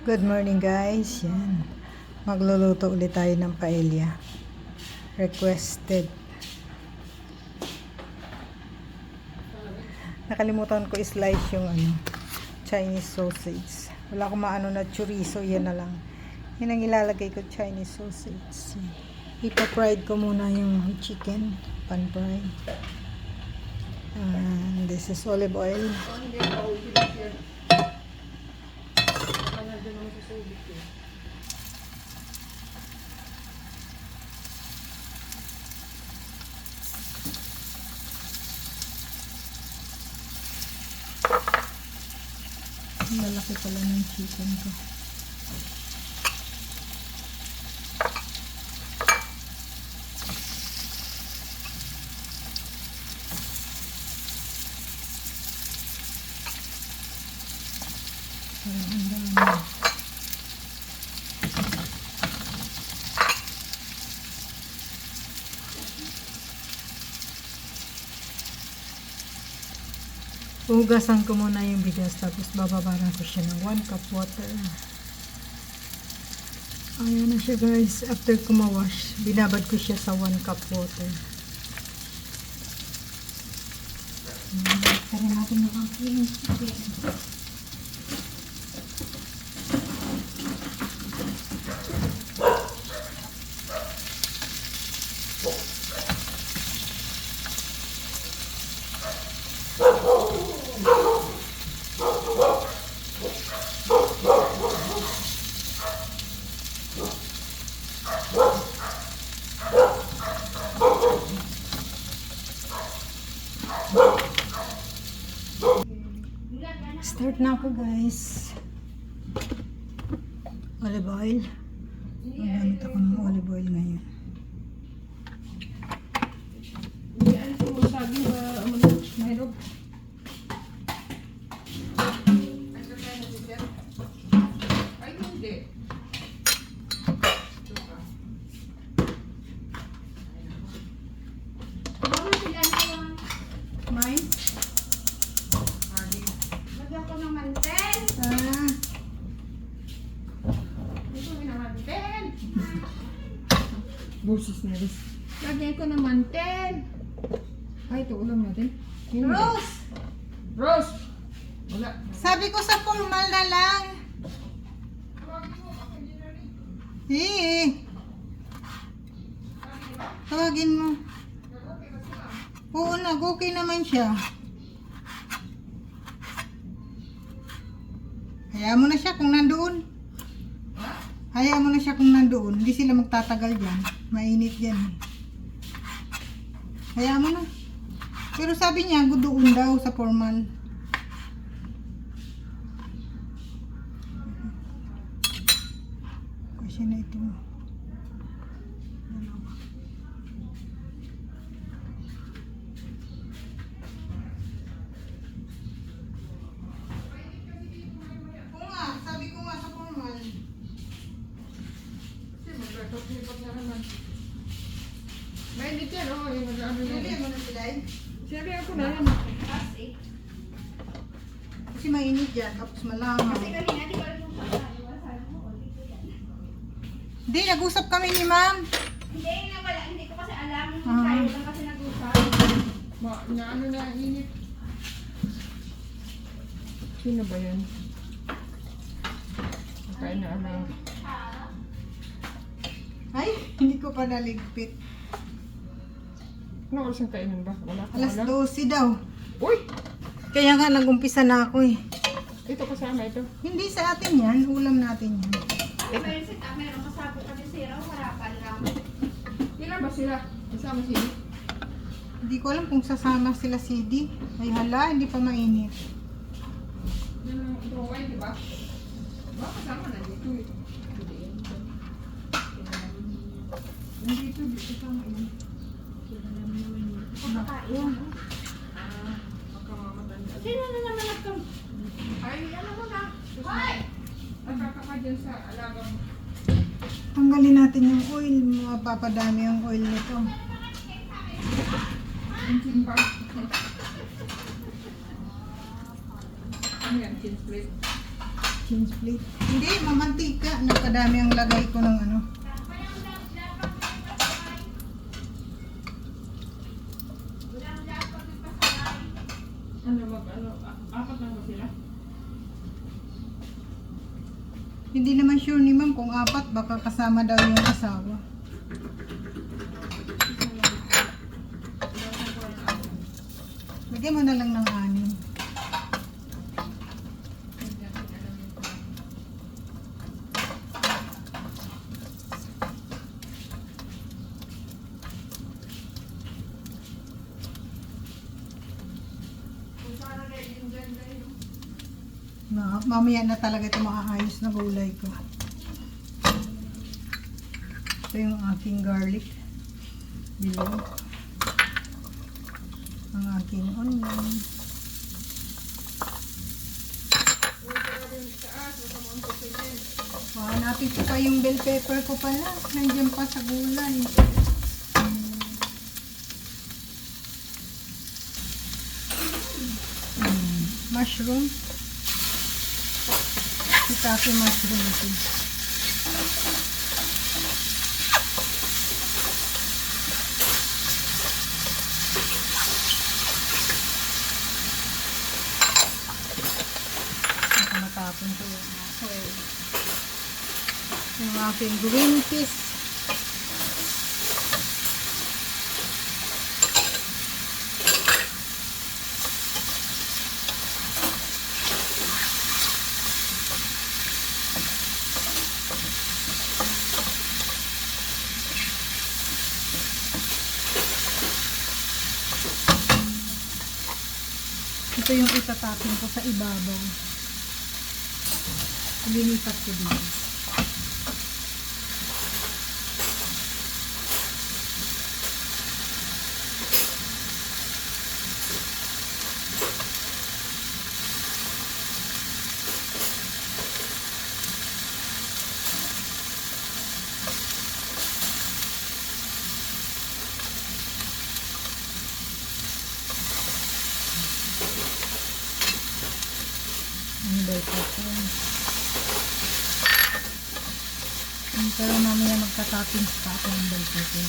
Good morning guys. Yan. Magluluto ulit tayo ng paella. Requested. Nakalimutan ko i-slice yung Chinese sausage. Wala akong maano na chorizo. Yan na lang. Yan ang ilalagay ko, Chinese sausage. Ipa-fried ko muna yung chicken. Pan-fried. And this is olive oil. Malaki pala ng chicken ko. Ang dami. Hugasan ko muna yung bigas tapos bababaran ko siya ng 1 cup water. Ayan na siya guys. After ko ma-wash, binabad ko siya sa 1 cup water. Tara natin ng aking chicken. Start na ako guys. Olive oil. Magamit ako ng olive oil ngayon. Busis na rin. Lagyan ko ng mantel. Ay, ito ulam natin. Rose! Rose! Wala. Sabi ko sa formal na lang. Tawagin mo. Oo, nag-okay naman siya. Hayaan mo na siya kung nandoon. Hayaan mo na siya kung nandoon. Hindi sila magtatagal dyan. Mainit dyan. Hayaan mo na. Pero sabi niya, doon daw sa formal. Kasi na ito. Oo nga, sabi ko nga sa formal. Mainit yan, oh. Yung mag-ano yan. Hindi mo na sila eh. Sinabi ako na yan. Kasi mainit dyan, tapos malangaw. Hindi, nag-usap kami ni ma'am. Hindi ko kasi alam. Tayo lang kasi nag-usap. Ano na, init. Sino ba yan? Kain na alam. Ay, hindi ko pa naligpit. Ano oras ang kainan ba? Wala ka Alas wala? 12 daw. Uy! Kaya nga nag-umpisa na ako eh. Ito kasama ito. Hindi sa atin yan, ulam natin yan. Meron sit up, meron kasabot kasi sira o harapan lang. Ilan ba sila? Kasama sila? Hindi ko alam kung sasama sila CD. Ay hala, hindi pa mainit. Yan ang drawing, di ba? Ba, kasama na dito eh. Nandito, dito kasama yun. Kumakain. Magkamamatanda. Sino na naman nagkam? Ay, ano mo na? Ay! Nagkakaka dyan sa alagang. Tanggalin natin yung oil. Mapapadami yung oil nito. Ang simba. Ano yan? Chin plate? Change plate. Hindi, mamantika. Nakadami ang lagay ko ng ano. Apat lang ba sila? Hindi naman sure ni ma'am kung apat. Baka kasama daw yung asawa. Lagyan mo na lang ng 6. Mamaya na talaga ito maaayos na gulay ko. Ito yung aking garlic. Below. Ang aking onion. Hanapin ko pa yung bell pepper ko pala. Nandiyan pa sa gulay. Mushroom. Shiitake mushroom ito. Natapon ko yung oil. Yung aking green peas. Ito yung itatapin ko sa ibabaw. Linipat ko dito. Ang bell pepper. Pero mamaya magka-toppings pa ako ng bell pepper.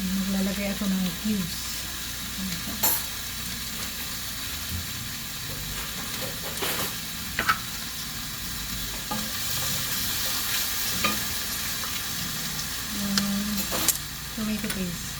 Maglalagay ako ng cubes. Tomato paste.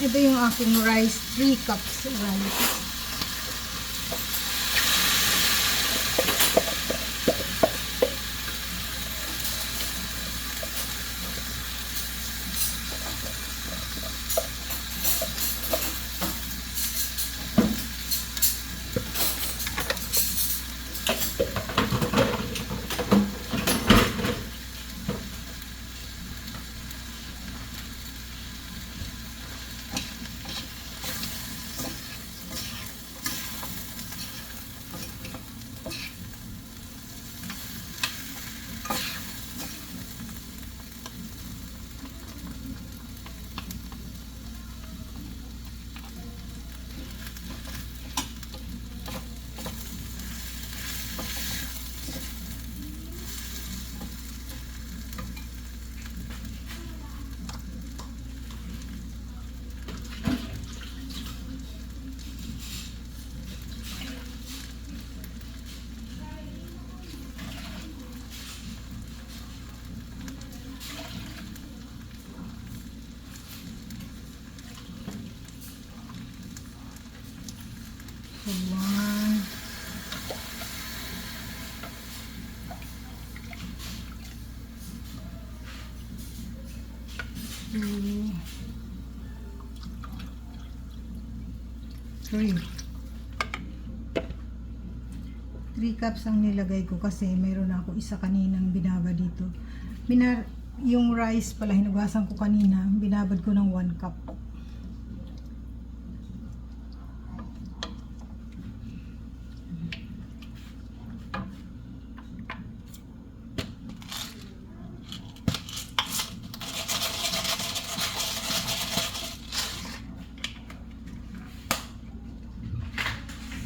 Ito yung aking rice, 3 cups rice. 2, 3 cups ang nilagay ko kasi mayroon ako isa kaninang binaba dito. Yung rice pala hinugasan ko kanina, binabad ko ng 1 cup.